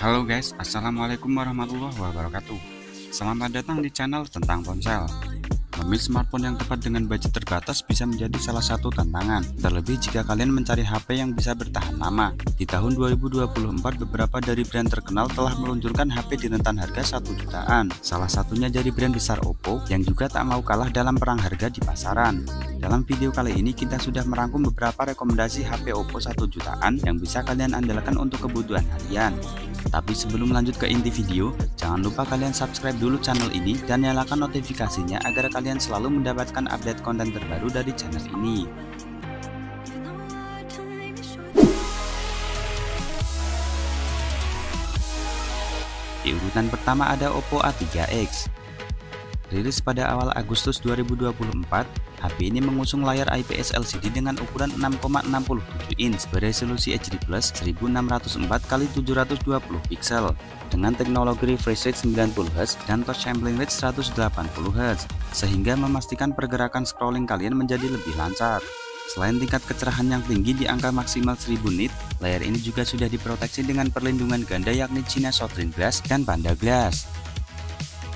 Halo guys, assalamualaikum warahmatullahi wabarakatuh. Selamat datang di channel tentang ponsel. Memilih smartphone yang tepat dengan budget terbatas bisa menjadi salah satu tantangan, terlebih jika kalian mencari HP yang bisa bertahan lama. Di tahun 2024, beberapa dari brand terkenal telah meluncurkan HP di rentan harga 1 jutaan. Salah satunya dari brand besar Oppo yang juga tak mau kalah dalam perang harga di pasaran. Dalam video kali ini kita sudah merangkum beberapa rekomendasi HP Oppo 1 jutaan yang bisa kalian andalkan untuk kebutuhan harian. Tapi sebelum lanjut ke inti video, jangan lupa kalian subscribe dulu channel ini dan nyalakan notifikasinya agar kalian selalu mendapatkan update konten terbaru dari channel ini. Di urutan pertama ada Oppo A3X. Rilis pada awal Agustus 2024, HP ini mengusung layar IPS LCD dengan ukuran 6,67 inch beresolusi HD+ 1604x720 pixel dengan teknologi refresh rate 90Hz dan touch sampling rate 180Hz sehingga memastikan pergerakan scrolling kalian menjadi lebih lancar. Selain tingkat kecerahan yang tinggi di angka maksimal 1000 nit, layar ini juga sudah diproteksi dengan perlindungan ganda yakni China Southern Glass dan Panda Glass.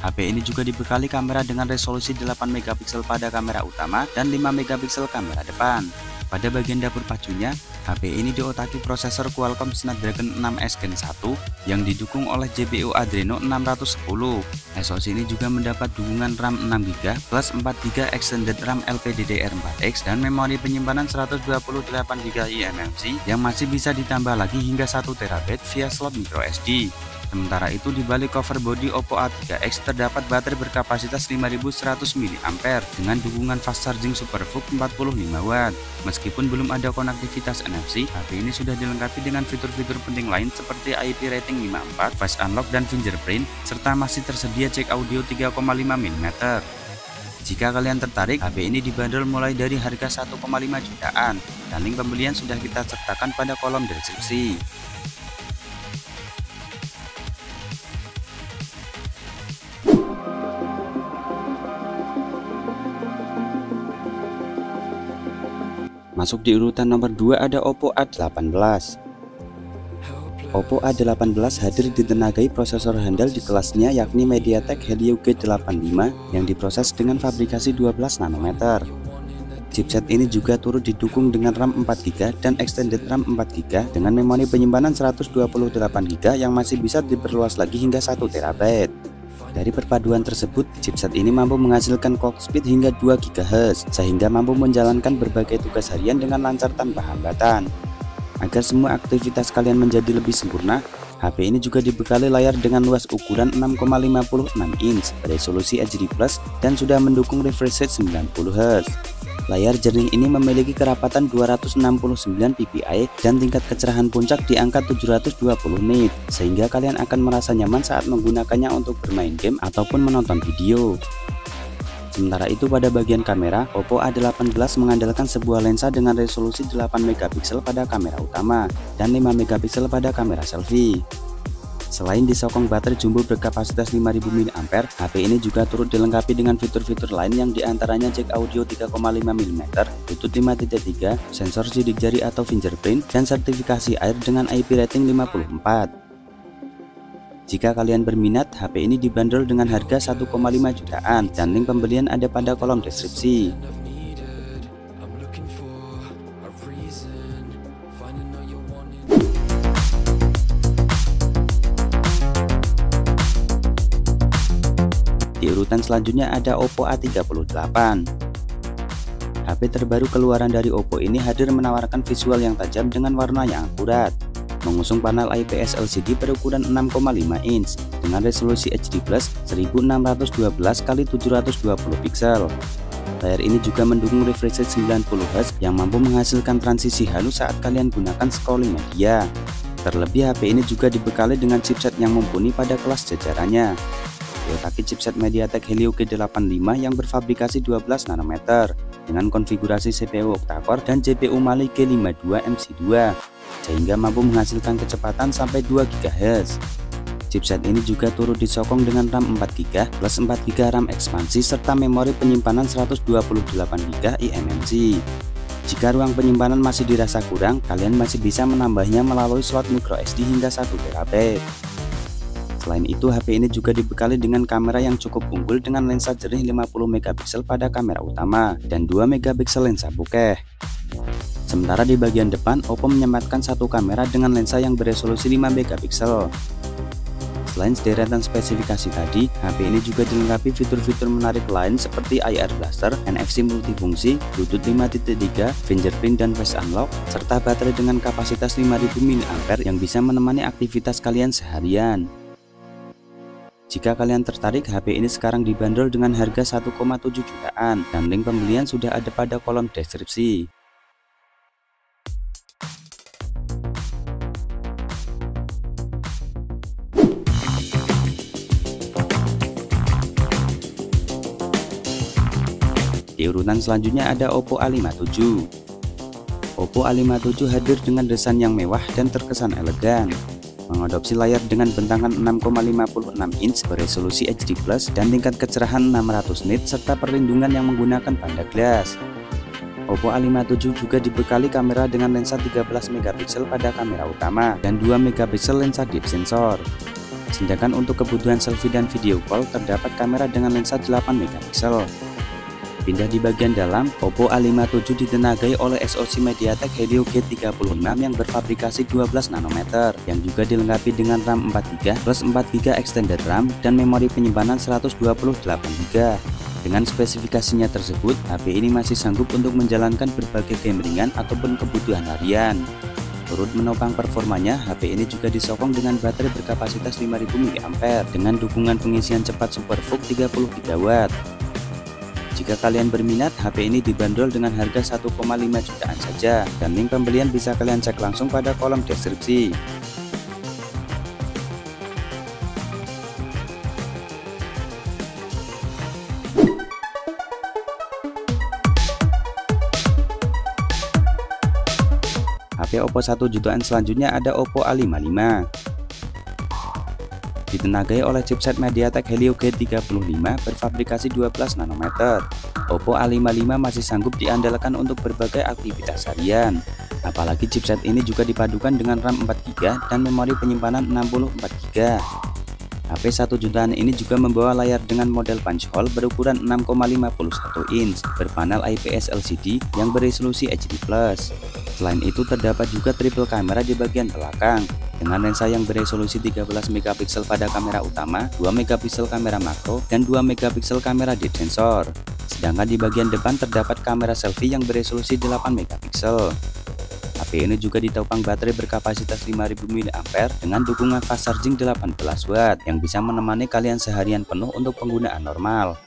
HP ini juga dibekali kamera dengan resolusi 8MP pada kamera utama dan 5MP kamera depan. Pada bagian dapur pacunya, HP ini diotaki prosesor Qualcomm Snapdragon 6S Gen 1 yang didukung oleh GPU Adreno 610. SoC ini juga mendapat dukungan RAM 6GB plus 4GB extended RAM LPDDR4X dan memori penyimpanan 128GB eMMC yang masih bisa ditambah lagi hingga 1TB via slot microSD. Sementara itu di balik cover body Oppo A3X terdapat baterai berkapasitas 5100 mAh dengan dukungan fast charging SuperVOOC 45W. Meskipun belum ada konektivitas NFC, HP ini sudah dilengkapi dengan fitur-fitur penting lain seperti IP rating 5.4, face unlock dan fingerprint, serta masih tersedia jack audio 3,5 mm. Jika kalian tertarik, HP ini dibanderol mulai dari harga 1,5 jutaan dan link pembelian sudah kita sertakan pada kolom deskripsi. Masuk di urutan nomor 2 ada Oppo A18. Oppo A18 hadir ditenagai prosesor handal di kelasnya yakni MediaTek Helio G85 yang diproses dengan fabrikasi 12 nanometer. Chipset ini juga turut didukung dengan RAM 4GB dan extended RAM 4GB dengan memori penyimpanan 128GB yang masih bisa diperluas lagi hingga 1TB. Dari perpaduan tersebut, chipset ini mampu menghasilkan clock speed hingga 2 GHz sehingga mampu menjalankan berbagai tugas harian dengan lancar tanpa hambatan. Agar semua aktivitas kalian menjadi lebih sempurna, HP ini juga dibekali layar dengan luas ukuran 6,56 inch resolusi HD+ dan sudah mendukung refresh rate 90Hz. Layar jernih ini memiliki kerapatan 269 ppi dan tingkat kecerahan puncak di angka 720 nit, sehingga kalian akan merasa nyaman saat menggunakannya untuk bermain game ataupun menonton video. Sementara itu pada bagian kamera, Oppo A18 mengandalkan sebuah lensa dengan resolusi 8MP pada kamera utama dan 5MP pada kamera selfie. Selain disokong baterai jumbo berkapasitas 5000 mAh, HP ini juga turut dilengkapi dengan fitur-fitur lain yang diantaranya jack audio 3,5 mm, Bluetooth 5.3, sensor sidik jari atau fingerprint, dan sertifikasi air dengan IP rating 54. Jika kalian berminat, HP ini dibanderol dengan harga 1,5 jutaan dan link pembelian ada pada kolom deskripsi. Di urutan selanjutnya ada Oppo A38. HP terbaru keluaran dari Oppo ini hadir menawarkan visual yang tajam dengan warna yang akurat. Mengusung panel IPS LCD berukuran 6,5 inch dengan resolusi HD+ 1612x720 pixel. Layar ini juga mendukung refresh rate 90Hz yang mampu menghasilkan transisi halus saat kalian gunakan scrolling media. Terlebih HP ini juga dibekali dengan chipset yang mumpuni pada kelas jajarannya. Diotaki chipset MediaTek Helio G85 yang berfabrikasi 12 nanometer dengan konfigurasi CPU octa-core dan GPU Mali G52 MC2 sehingga mampu menghasilkan kecepatan sampai 2 GHz. Chipset ini juga turut disokong dengan RAM 4GB plus 4GB RAM ekspansi serta memori penyimpanan 128GB eMMC. Jika ruang penyimpanan masih dirasa kurang, kalian masih bisa menambahnya melalui slot microSD hingga 1TB. Selain itu, HP ini juga dibekali dengan kamera yang cukup unggul dengan lensa jernih 50 megapiksel pada kamera utama dan 2 megapiksel lensa bokeh. Sementara di bagian depan, Oppo menyematkan satu kamera dengan lensa yang beresolusi 5 megapiksel. Selain deretan spesifikasi tadi, HP ini juga dilengkapi fitur-fitur menarik lain seperti IR Blaster, NFC multifungsi, Bluetooth 5.3, fingerprint dan face unlock, serta baterai dengan kapasitas 5000 mAh yang bisa menemani aktivitas kalian seharian. Jika kalian tertarik, HP ini sekarang dibanderol dengan harga 1,7 jutaan dan link pembelian sudah ada pada kolom deskripsi. Di urutan selanjutnya ada Oppo A57. Oppo A57 hadir dengan desain yang mewah dan terkesan elegan, mengadopsi layar dengan bentangan 6,56 inch beresolusi HD+ dan tingkat kecerahan 600 nit serta perlindungan yang menggunakan Panda Glass. Oppo A57 juga dibekali kamera dengan lensa 13 megapiksel pada kamera utama dan 2 megapiksel lensa deep sensor. Sedangkan untuk kebutuhan selfie dan video call terdapat kamera dengan lensa 8 megapiksel. Pindah di bagian dalam, Oppo A57 ditenagai oleh SoC MediaTek Helio G36 yang berfabrikasi 12 nanometer, yang juga dilengkapi dengan RAM 4GB plus 4GB extended RAM dan memori penyimpanan 128GB. Dengan spesifikasinya tersebut, HP ini masih sanggup untuk menjalankan berbagai game ringan ataupun kebutuhan harian. Turut menopang performanya, HP ini juga disokong dengan baterai berkapasitas 5000 mAh dengan dukungan pengisian cepat SuperVOOC 33W. Jika kalian berminat, HP ini dibanderol dengan harga 1,5 jutaan saja dan link pembelian bisa kalian cek langsung pada kolom deskripsi. HP Oppo 1 jutaan selanjutnya ada Oppo A55. Ditenagai oleh chipset MediaTek Helio G35 berfabrikasi 12 nanometer. Oppo A55 masih sanggup diandalkan untuk berbagai aktivitas harian. Apalagi chipset ini juga dipadukan dengan RAM 4GB dan memori penyimpanan 64GB. HP 1 jutaan ini juga membawa layar dengan model punch hole berukuran 6,51 inch berpanel IPS LCD yang beresolusi HD+. Selain itu terdapat juga triple kamera di bagian belakang dengan lensa yang beresolusi 13 megapiksel pada kamera utama, 2 megapiksel kamera makro, dan 2 megapiksel kamera deep sensor. Sedangkan di bagian depan terdapat kamera selfie yang beresolusi 8 megapiksel. HP ini juga ditopang baterai berkapasitas 5000 mAh dengan dukungan fast charging 18W yang bisa menemani kalian seharian penuh untuk penggunaan normal.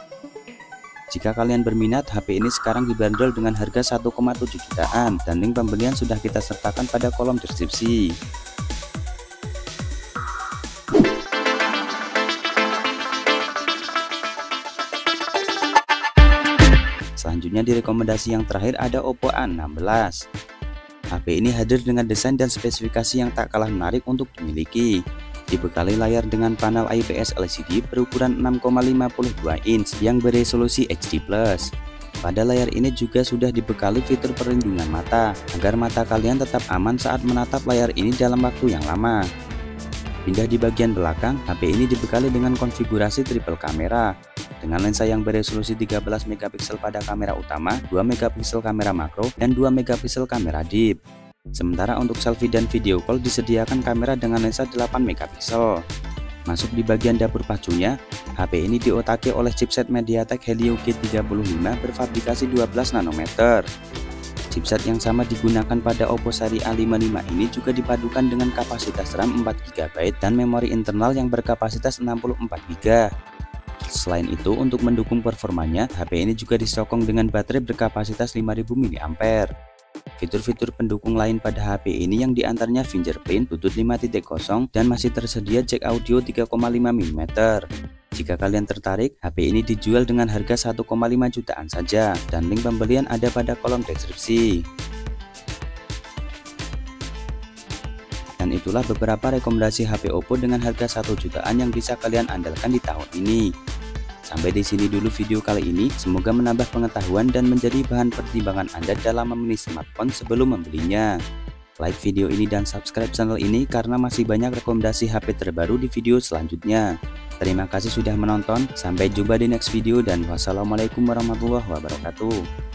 Jika kalian berminat, HP ini sekarang dibanderol dengan harga 1,7 jutaan dan link pembelian sudah kita sertakan pada kolom deskripsi. Selanjutnya di rekomendasi yang terakhir ada Oppo A16. HP ini hadir dengan desain dan spesifikasi yang tak kalah menarik untuk dimiliki. Dibekali layar dengan panel IPS LCD berukuran 6,52 inch yang beresolusi HD+. Pada layar ini juga sudah dibekali fitur perlindungan mata, agar mata kalian tetap aman saat menatap layar ini dalam waktu yang lama. Pindah di bagian belakang, HP ini dibekali dengan konfigurasi triple kamera dengan lensa yang beresolusi 13 megapiksel pada kamera utama, 2 megapiksel kamera makro, dan 2 megapiksel kamera deep. Sementara untuk selfie dan video call disediakan kamera dengan lensa 8 megapiksel. Masuk di bagian dapur pacunya, HP ini diotaki oleh chipset MediaTek Helio G35 berfabrikasi 12 nanometer. Chipset yang sama digunakan pada Oppo seri A55 ini juga dipadukan dengan kapasitas RAM 4GB dan memori internal yang berkapasitas 64GB. Selain itu, untuk mendukung performanya, HP ini juga disokong dengan baterai berkapasitas 5000 mAh. Fitur-fitur pendukung lain pada HP ini yang diantaranya fingerprint, Bluetooth 5.0, dan masih tersedia jack audio 3,5 mm. Jika kalian tertarik, HP ini dijual dengan harga 1,5 jutaan saja dan link pembelian ada pada kolom deskripsi. Dan itulah beberapa rekomendasi HP Oppo dengan harga 1 jutaan yang bisa kalian andalkan di tahun ini. Sampai di sini dulu video kali ini, semoga menambah pengetahuan dan menjadi bahan pertimbangan Anda dalam memilih smartphone sebelum membelinya. like video ini dan subscribe channel ini karena masih banyak rekomendasi HP terbaru di video selanjutnya. Terima kasih sudah menonton, sampai jumpa di next video dan wassalamualaikum warahmatullahi wabarakatuh.